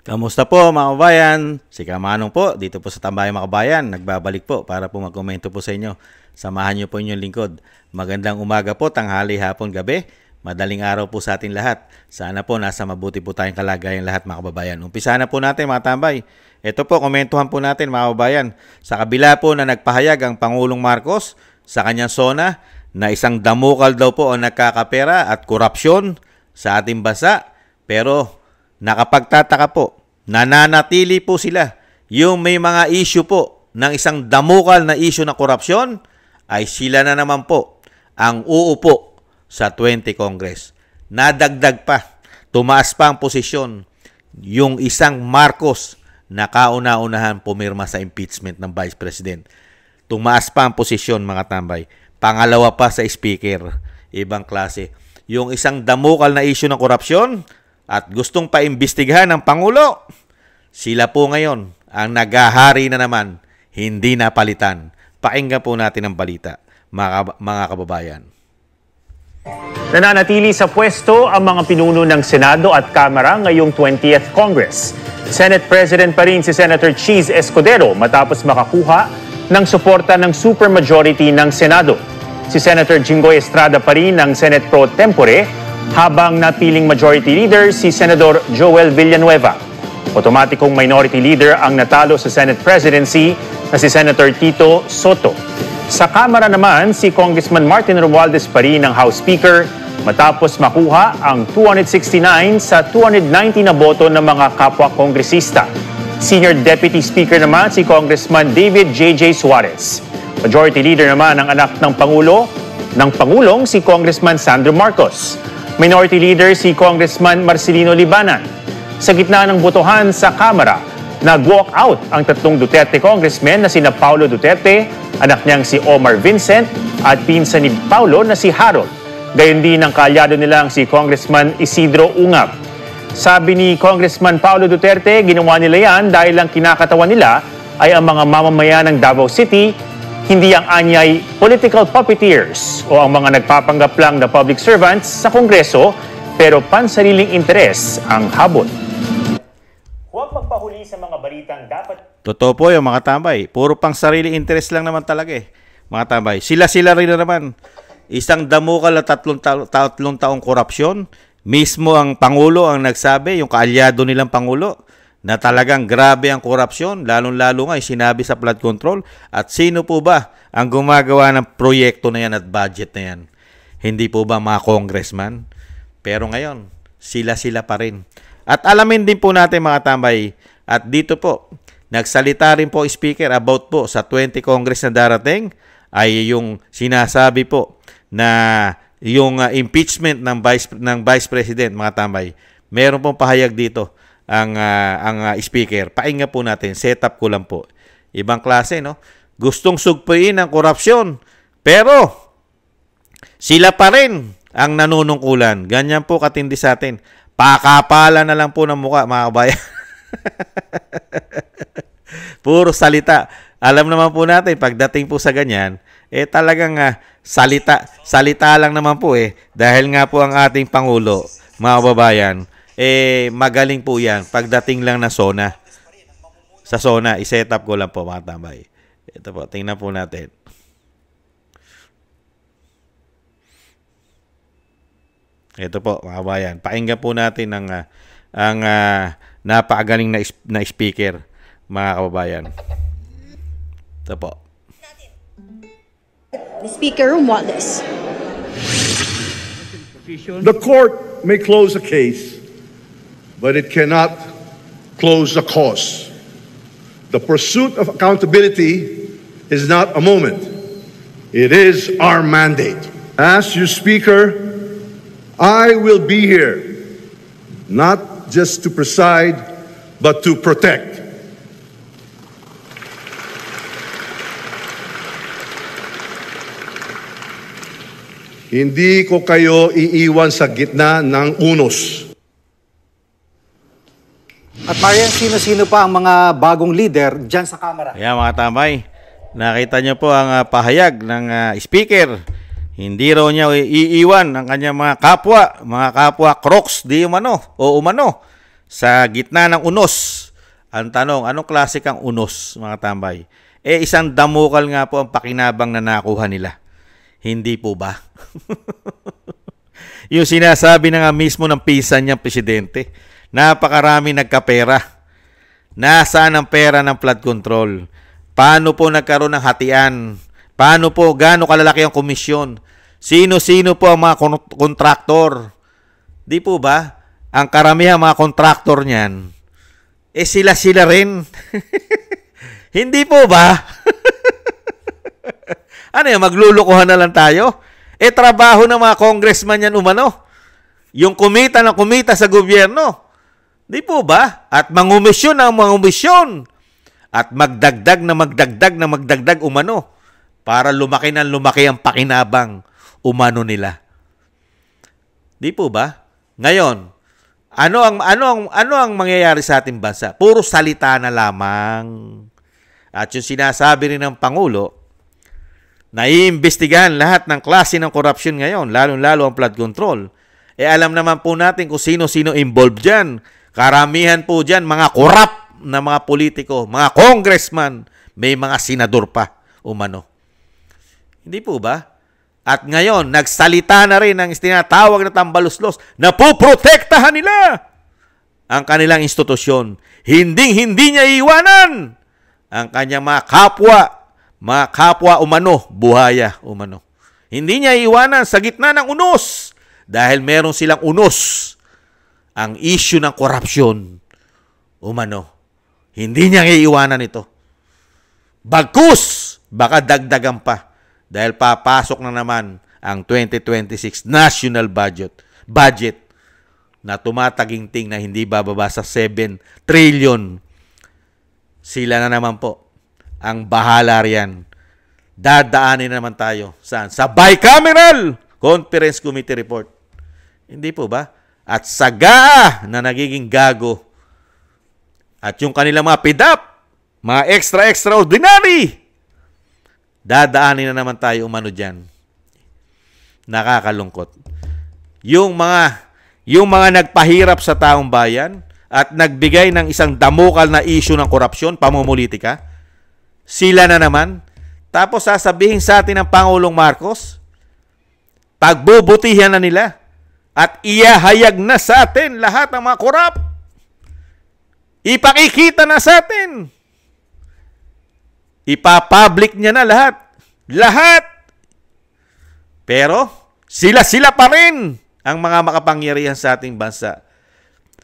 Kamusta po mga kabayan? Si Kamanong po, dito po sa Tambayang mga kabayan. Nagbabalik po para po magkomento po sa inyo. Samahan niyo po inyong lingkod. Magandang umaga po, tanghali, hapon, gabi. Madaling araw po sa ating lahat. Sana po nasa mabuti po tayong kalagayan lahat mga kababayan. Umpisa na po natin mga tambay. Ito po, komentuhan po natin mga kababayan. Sa kabila po na nagpahayag ang Pangulong Marcos sa kanyang SONA na isang damukal daw po ang nagkakapera at korupsyon sa ating bansa. Pero nakapagtataka po, nananatili po sila. Yung may mga issue po ng isang damukal na issue na korupsyon, ay sila na naman po ang uupo sa 20 Congress. Nadagdag pa, tumaas pa ang posisyon yung isang Marcos na kauna-unahan pumirma sa impeachment ng Vice President. Tumaas pa ang posisyon mga tambay. Pangalawa pa sa Speaker. Ibang klase. Yung isang damukal na issue ng korupsyon at gustong paimbestigahan ng Pangulo, sila po ngayon ang naghahari na naman, hindi napalitan. Pakinggan po natin ang balita, mga kababayan. Nananatili sa pwesto ang mga pinuno ng Senado at Kamara ngayong 20th Congress. Senate President pa rin si Senator Cheese Escudero matapos makakuha ng suporta ng supermajority ng Senado. Si Senator Jinggoy Estrada pa rin ng Senate Pro Tempore, habang napiling majority leader si Senador Joel Villanueva. Otomatikong minority leader ang natalo sa Senate presidency na si Senator Tito Soto. Sa Kamara naman, si Congressman Martin Romualdez pa rin ang House Speaker matapos makuha ang 269 sa 290 na boto ng mga kapwa kongresista. Senior Deputy Speaker naman si Congressman David J.J. Suarez. Majority leader naman ang anak ng Pangulong si Congressman Sandro Marcos. Minority Leader si Congressman Marcelino Libanan. Sa gitna ng botohan sa Kamara, nag-walk out ang tatlong Duterte congressmen na sina Paulo Duterte, anak niyang si Omar Vincent, at pinsan ni Paulo na si Harold. Gayon din ang kaalyado nilang si Congressman Isidro Ungab. Sabi ni Congressman Paulo Duterte, ginawa nila yan dahil ang kinakatawan nila ay ang mga mamamayan ng Davao City, hindi ang anyay political puppeteers o ang mga nagpapanggap lang na public servants sa Kongreso pero pansariling interes ang habol. Huwag magpahuli sa mga balitang dapat... Totoo po yung mga tambay. Puro pang sarili interes lang naman talaga eh. Mga tambay. Sila-sila rin na naman. Isang damukal na tatlong taong korupsyon. Mismo ang Pangulo ang nagsabi, yung kaalyado nilang Pangulo, na talagang grabe ang korupsyon, lalong-lalo nga sinabi sa flood control. At sino po ba ang gumagawa ng proyekto na yan at budget na yan? Hindi po ba mga congressman? Pero ngayon, sila-sila pa rin. At alamin din po natin mga tambay, at dito po, nagsalita rin po Speaker about po sa 20 Congress na darating, ay yung sinasabi po na yung impeachment ng Vice President mga tambay. Meron pong pahayag dito ang Speaker. Pahinga po natin, setup ko lang po. Ibang klase, no? Gustong sugpuin ang korupsyon, pero sila pa rin ang nanunungkulan. Ganyan po katindi sa atin. Pakapala na lang po ng mukha, mga kabayan. Puro salita. Alam naman po natin, pagdating po sa ganyan, talagang salita lang naman po Dahil nga po ang ating Pangulo, mga kababayan, magaling po yan. Pagdating lang na SONA. Sa SONA, iset up ko lang po mga tambay. Ito po, tingnan po natin. Ito po mga kabayan. Pakinggan po natin ang napakagaling na speaker mga kababayan. Ito po. Speaker Romualdez. The court may close a case, but it cannot close the cause. The pursuit of accountability is not a moment. It is our mandate. As your Speaker, I will be here, not just to preside, but to protect. Hindi ko kayo iiwan sa gitna ng unos. At Marian, sino-sino pa ang mga bagong leader dyan sa Kamara? Ayan mga tambay, nakita nyo po ang pahayag ng Speaker. Hindi raw niya iiwan ang kanyang mga kapwa crocs di umano o umano sa gitna ng unos. Ang tanong, anong klase kang unos, mga tambay? Isang damukal nga po ang pakinabang na nakuha nila. Hindi po ba? Yung sinasabi na nga mismo ng pisan niyang presidente, napakarami nagkapera. Nasaan ang pera ng flood control? Paano po nagkaroon ng hatian? Paano po, gaano kalalaki ang komisyon? Sino-sino po ang mga kontraktor? Di po ba? Ang karamihan mga kontraktor niyan, sila-sila rin. Hindi po ba? Ano yan, maglulukuhan na lang tayo? Trabaho ng mga congressman yan umano. Yung kumita na kumita sa gobyerno. Di po ba? At mangumisyon ang mangumisyon. At magdagdag na magdagdag umano. Para lumaki ng lumaki ang pakinabang umano nila. Di po ba? Ngayon, ano ang mangyayari sa ating bansa? Puro salita na lamang. At yung sinasabi rin ng Pangulo, naiimbestigahan lahat ng klase ng korupsyon ngayon, lalong-lalo ang flood control. Alam naman po natin kung sino-sino involved dyan. Karamihan po dyan, mga korap na mga politiko, mga congressman, may mga senador pa umano. Hindi po ba? At ngayon, nagsalita na rin ang tinatawag na tambaluslos na poprotektahan nila ang kanilang institusyon. Hindi niya iiwanan ang kanyang mga kapwa umano, buhaya umano. Hindi niya iiwanan sa gitna ng unos dahil meron silang unos ang issue ng korupsyon umano. Hindi niya iiwanan ito. Bagkus, baka dagdagan pa. Dahil papasok na naman ang 2026 national budget na tumataginting na hindi bababa sa 7 trillion. Sila na naman po ang bahala riyan. Dadaanin naman tayo. Saan? Sa bicameral conference committee report. Hindi po ba? At saga na nagiging gago. At yung kanilang mga pidap, mga extraordinary, dadaanin na naman tayo umano dyan. Nakakalungkot. Yung mga nagpahirap sa taong bayan at nagbigay ng isang damukal na issue ng korupsyon, pamumulitika, sila na naman. Tapos sasabihin sa atin ng Pangulong Marcos, pagbubutihan na nila at iyahayag na sa atin lahat ng mga korap. Ipakikita na sa atin. Ipapublic niya na lahat. Lahat. Pero, sila-sila pa rin ang mga makapangyarihan sa ating bansa.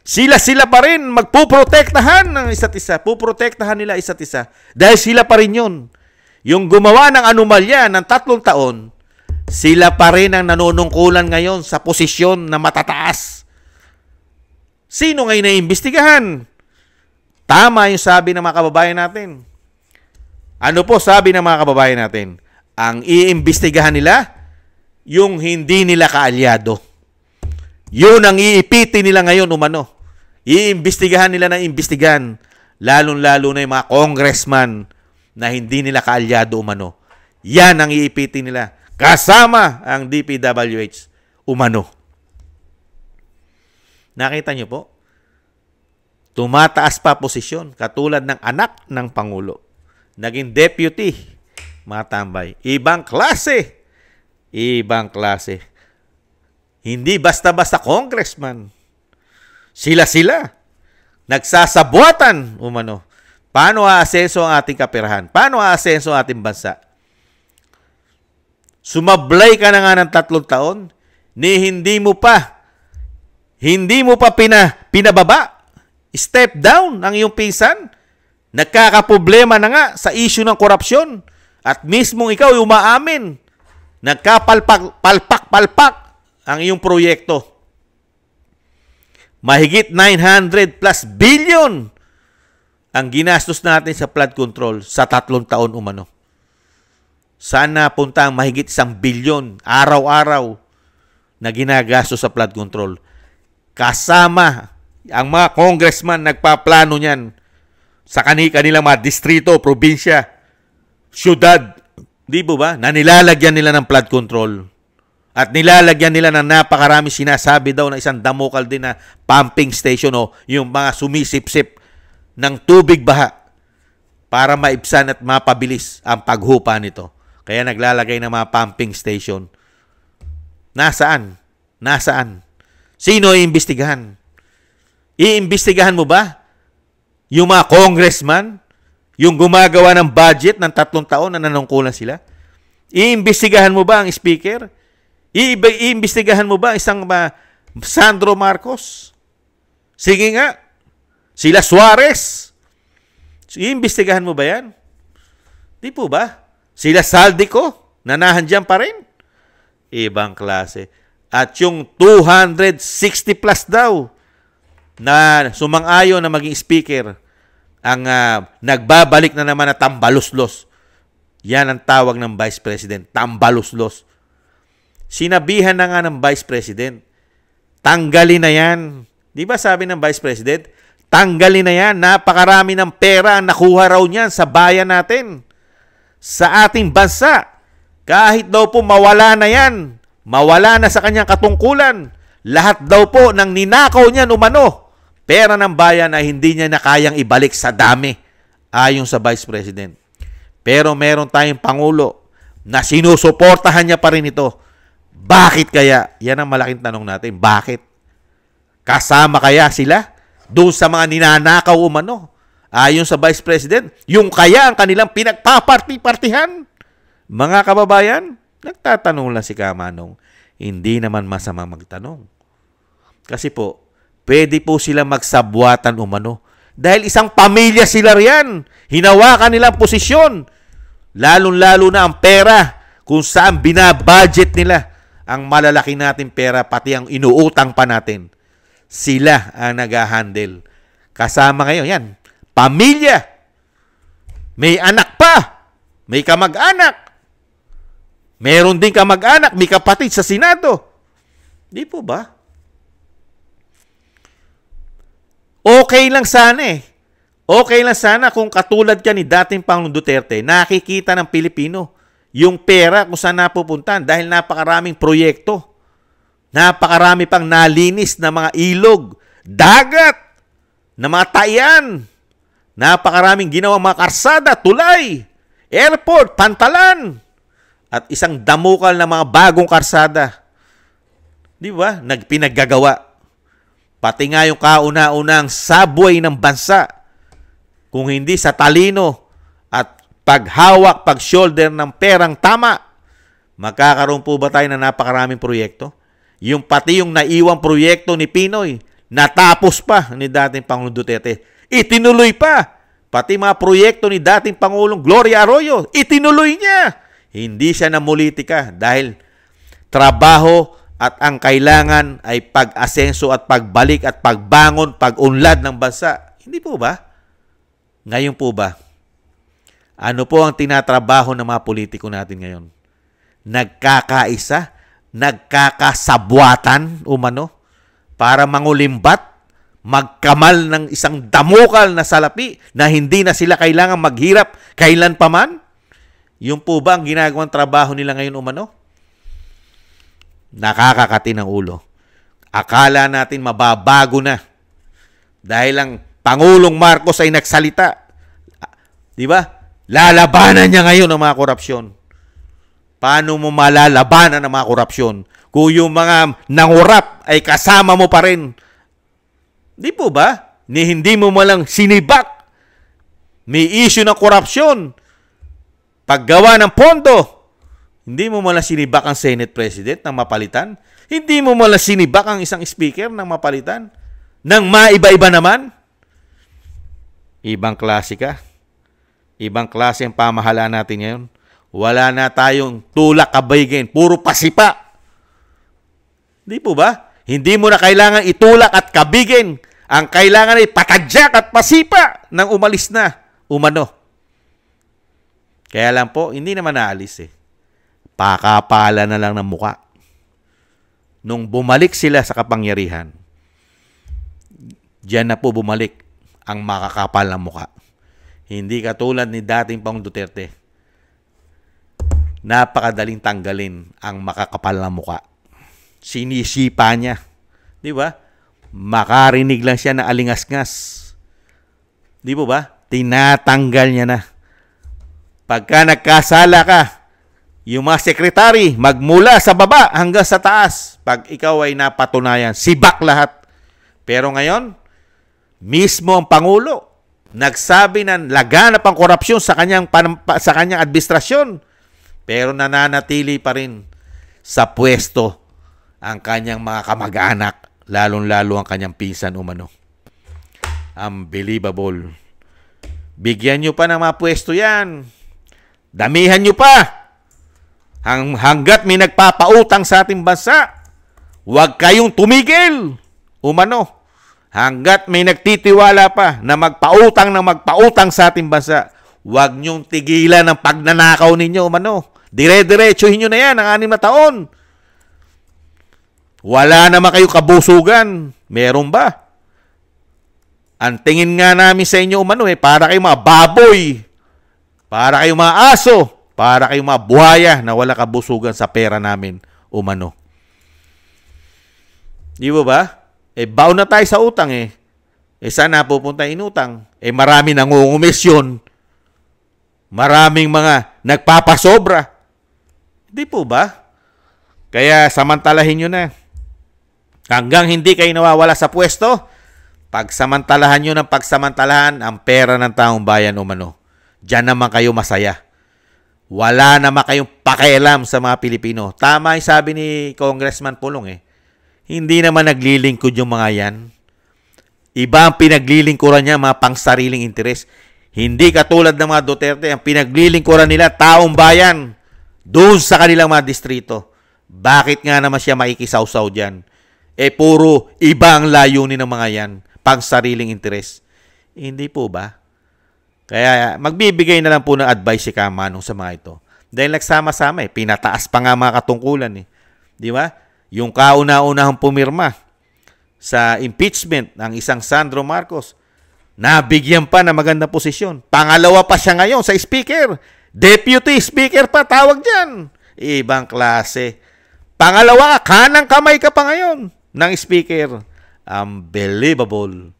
Sila-sila pa rin magpuprotektahan ng isa't isa. Puprotektahan nila isa't isa. Dahil sila pa rin yun. Yung gumawa ng anomalya ng 3 taon, sila pa rin ang nanunungkulan ngayon sa posisyon na matataas. Sino ngayon naiimbestigahan? Tama yung sabi ng mga kababayan natin. Ano po sabi ng mga kababayan natin? Ang iimbestigahan nila, yung hindi nila kaalyado. Yun ang iipiti nila ngayon umano. Iimbestigahan nila ng imbestigahan. Lalong-lalo na yung mga congressman na hindi nila kaalyado umano. Yan ang iipiti nila. Kasama ang DPWH umano. Nakita nyo po? Tumataas pa posisyon katulad ng anak ng Pangulo. Naging deputy, mga tambay. Ibang klase. Ibang klase. Hindi basta-basta congressman. Sila-sila. Nagsasabuatan umano. Paano aasenso ang ating kaperahan? Paano aasenso ang ating bansa? Sumablay ka na nga ng 3 taon, ni hindi mo pa pinababa. Step down ang iyong pinsan. Nagkakaproblema na nga sa issue ng korupsyon. At mismong ikaw umaamin. Nagkapalpak ang iyong proyekto. Mahigit 900 plus billion ang ginastos natin sa flood control sa 3 taon umano. Saan napunta ang mahigit 1 billion araw-araw na ginagastos sa flood control? Kasama ang mga congressman nagpaplano niyan sa kanilang mga distrito, probinsya, syudad. Di ba? Na nilalagyan nila ng flood control At nilalagyan nila ng napakarami, sinasabi daw na isang damukal din na pumping station o yung mga sumisip-sip ng tubig baha para maibsan at mapabilis ang paghupa nito. Kaya naglalagay ng mga pumping station. Nasaan? Nasaan? Sino iimbestigahan? Iimbestigahan mo ba yung mga congressman? Yung gumagawa ng budget ng 3 taon na nanungkulan sila? Iimbestigahan mo ba ang speaker? Iimbestigahan mo ba isang Sandro Marcos? Sige nga. Sila Suarez. Iimbestigahan mo ba yan? Di po ba? Sila Saldico, nanahan pa rin. Ibang klase. At yung 260 plus daw na sumang-ayon na maging speaker, ang nagbabalik na naman na tambaluslos. Yan ang tawag ng Vice President, tambaluslos. Sinabihan na nga ng Vice President, tanggalin na yan. Di ba sabi ng Vice President, tanggalin na yan. Napakarami ng pera ang nakuha raw niyan sa bayan natin. Sa ating bansa. Kahit daw po mawala na yan. Mawala na sa kanyang katungkulan. Lahat daw po ng ninakaw niyan umano. Pera ng bayan na hindi niya na kayang ibalik sa dami. Ayon sa Vice President. Pero meron tayong Pangulo na sinusuportahan niya pa rin ito. Bakit kaya? Yan ang malaking tanong natin. Bakit? Kasama kaya sila doon sa mga ninanakaw umano? Ayon sa Vice President, yung kaya ang kanilang pinagpaparti-partihan? Mga kababayan, nagtatanong lang si Kamanong. Hindi naman masama magtanong. Kasi po, pwede po sila magsabwatan umano. Dahil isang pamilya sila riyan. Hinawakan nilang posisyon. Lalong-lalo na ang pera kung saan binabudget nila ang malalaki natin pera, pati ang inuutang pa natin. Sila ang nag-handle. Kasama ngayon, yan, pamilya. May anak pa. May kamag-anak. Meron din kamag-anak, may kapatid sa Senado. Di po ba? Okay lang sana eh. Okay lang sana kung katulad ka ni dating Pangulong Duterte, nakikita ng Pilipino yung pera kung saan napupuntan dahil napakaraming proyekto. Napakarami pang nalinis na mga ilog, dagat, na mga tayan. Napakaraming ginawang mga karsada, tulay, airport, pantalan. At isang damukal na mga bagong karsada. Di ba? Nagpinaggagawa. Pati nga yung kauna-unang subway ng bansa. Kung hindi sa talino at paghawak, pag-shoulder ng perang tama, magkakaroon po ba tayo ng napakaraming proyekto? Yung pati yung naiwang proyekto ni Pinoy, natapos pa ni dating Pangulong Duterte. Itinuloy pa. Pati mga proyekto ni dating Pangulong Gloria Arroyo, itinuloy niya. Hindi siya namulitika dahil trabaho at ang kailangan ay pag-asenso at pagbalik at pagbangon, pag-unlad ng bansa. Hindi po ba? Ngayon po ba? Ano po ang tinatrabaho ng mga politiko natin ngayon? Nagkakaisa? Nagkakasabwatan umano? Para mangulimbat? Magkamal ng isang damukal na salapi na hindi na sila kailangan maghirap kailan pa man? Yung po ba ang ginagawang trabaho nila ngayon umano? Nakakakati ng ulo. Akala natin mababago na. Dahil ang Pangulong Marcos ay nagsalita. Di ba? Lalabanan niya ngayon ang mga korupsyon. Paano mo malalabanan ang mga korupsyon? Kung yung mga nangurap ay kasama mo pa rin. Di po ba? Hindi mo malang sinibak. May issue ng korupsyon. Paggawa ng pondo, hindi mo malang sinibak ang Senate President ng mapalitan. Hindi mo malang sinibak ang isang speaker ng mapalitan. Nang maiba-iba naman. Ibang klase ka. Ibang klase ang pamahalaan natin ngayon. Wala na tayong tulak kabaygin. Puro pasipa. Di po ba? Hindi mo na kailangan itulak at kabigin. Ang kailangan ay patadyak at pasipa nang umalis na. Umano. Kaya lang po, hindi naman naalis eh. Pakapala na lang ng muka. Nung bumalik sila sa kapangyarihan, diyan na po bumalik ang makakapal ng muka. Hindi katulad ni dating Pangulong Duterte. napakadaling tanggalin ang makakapal na muka. Sinisipa niya. Di ba? Makarinig lang siya na alingasngas. Di ba? Tinatanggal niya na. Pagka nagkasala ka, yung mga sekretary, magmula sa baba hanggang sa taas. Pag ikaw ay napatunayan, sibak lahat. Pero ngayon, mismo ang Pangulo, nagsabi na laganap ang korupsyon sa kanyang administrasyon. Pero nananatili pa rin sa pwesto ang kanyang mga kamag-anak, lalong-lalo ang kanyang pinsan umano. Unbelievable. Bigyan nyo pa ng mga pwesto yan. Damihan nyo pa. Hanggat may nagpapautang sa ating bansa, huwag kayong tumigil. Umano. Hanggat may nagtitiwala pa na magpautang sa ating bansa, huwag nyong tigilan ang pagnanakaw ninyo. Umano. Dire-diretsuhin nyo na yan ang 6 na taon. Wala naman kayo kabusugan. Meron ba? Ang tingin nga namin sa inyo umano para kayong mga baboy, para kayong mga aso, para kayong mga buhaya na wala kabusugan sa pera namin umano. Di ba? Baon na tayo sa utang saan napupunta inutang? Marami nangungumisyon. Maraming mga nagpapasobra. Di po ba? Kaya samantalahin nyo na. Hanggang hindi kayo nawawala sa pwesto, pagsamantalahan nyo ng pagsamantalahan ang pera ng taong bayan umano. Diyan naman kayo masaya. Wala naman kayong pakialam sa mga Pilipino. Tama yung sabi ni Congressman Pulong Hindi naman naglilingkod yung mga yan. Iba ang pinaglilingkuran niya, mga pangsariling interes. Hindi katulad ng mga Duterte, ang pinaglilingkuran nila taong bayan doon sa kanilang mga distrito. Bakit nga naman siya maikisawsaw dyan? Puro iba ang layunin ng mga yan. Pangsariling interes. Hindi po ba? Kaya magbibigay na lang po ng advice si Kamanong sa mga ito. Dahil nagsama-sama pinataas pa nga mga katungkulan Di ba? Yung kauna-unahang pumirma sa impeachment ng isang Sandro Marcos, nabigyan pa ng magandang posisyon. Pangalawa pa siya ngayon sa speaker. Deputy speaker pa tawag dyan. Ibang klase. Pangalawa kanang kamay ka pa ngayon ng speaker. Unbelievable.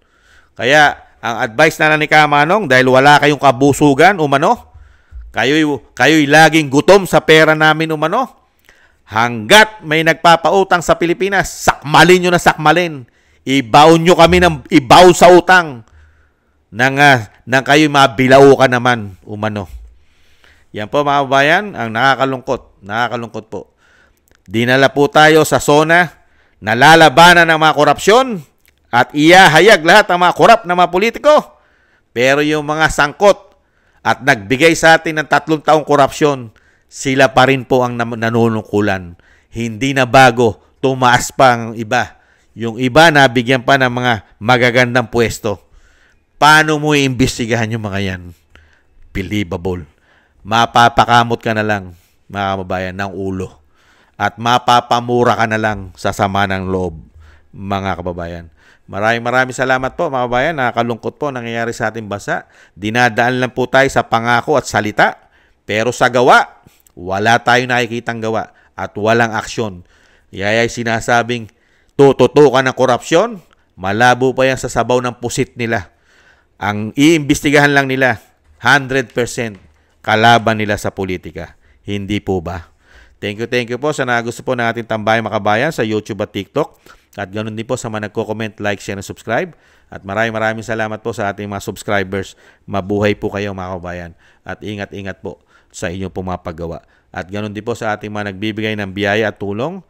Kaya, ang advice na ni Kamanong, dahil wala kayong kabusugan, umano, kayo'y laging gutom sa pera namin, umano, hanggat may nagpapautang sa Pilipinas, sakmalin nyo na sakmalin. Ibaon nyo kami ng ibaw sa utang nang kayo'y mabilaukan naman, umano. Yan po mga kabayan, ang nakakalungkot po. Dinala po tayo sa zona na lalabanan ng mga korupsyon at iyahayag lahat ng mga korap na mga politiko. Pero yung mga sangkot at nagbigay sa atin ng 3 taong korupsyon, sila pa rin po ang nanunungkulan. Hindi na bago, tumaas pa ang iba. Yung iba nabigyan pa ng mga magagandang pwesto. Paano mo iimbestigahan yung mga yan? Believable. Mapapakamot ka na lang, mga kababayan, ng ulo. At mapapamura ka na lang sa sama ng loob, mga kababayan. Maraming salamat po, mga kababayan. Nakakalungkot po nangyayari sa ating bansa. Dinadaan lang po tayo sa pangako at salita. Pero sa gawa, wala tayong nakikitang gawa at walang aksyon. Yaya'y sinasabing tututukan ng korupsyon, malabo pa yan sa sabaw ng pusit nila. Ang iimbestigahan lang nila, 100% kalaban nila sa politika. Hindi po ba? Thank you po sa nagusto po ng ating tambayang makabayan sa YouTube at TikTok. At ganoon din po sa mga nagko-comment, like, share, and subscribe. At maraming salamat po sa ating mga subscribers. Mabuhay po kayo mga kabayan. At ingat-ingat po sa inyong pong mga paggawa. At ganoon din po sa ating mga nagbibigay ng biyaya at tulong.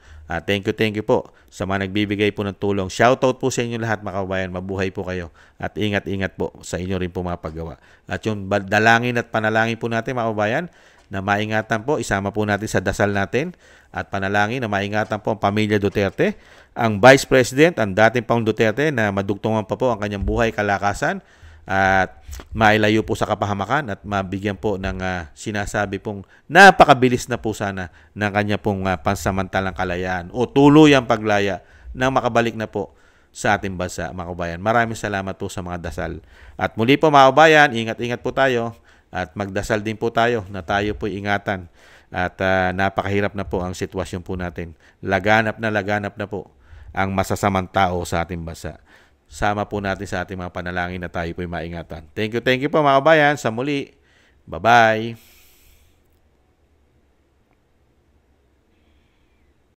Thank you po sa mga nagbibigay po ng tulong. Shoutout po sa inyo lahat mga kabayan. Mabuhay po kayo. At ingat-ingat po sa inyo rin po mga paggawa. At yung dalangin at panalangin po natin mga kabayan, na maingatan po, isama po natin sa dasal natin at panalangin na maingatan po ang pamilya Duterte, ang Vice President, ang dating Pangulong Duterte na madugtungan pa po ang kanyang buhay, kalakasan at mailayo po sa kapahamakan at mabigyan po ng sinasabi pong napakabilis na po sana ng kanya pong pansamantalang kalayaan o tuluyang paglaya nang makabalik na po sa ating bansa, mga kabayan. Maraming salamat po sa mga dasal. At muli po mga kabayan, ingat-ingat po tayo. At magdasal din po tayo na tayo po'y ingatan At napakahirap na po ang sitwasyon po natin. Laganap na po ang masasamang tao sa ating bansa. Sama po natin sa ating mga panalangin na tayo po'y maingatan. Thank you po mga kabayan. Sa muli. Bye-bye.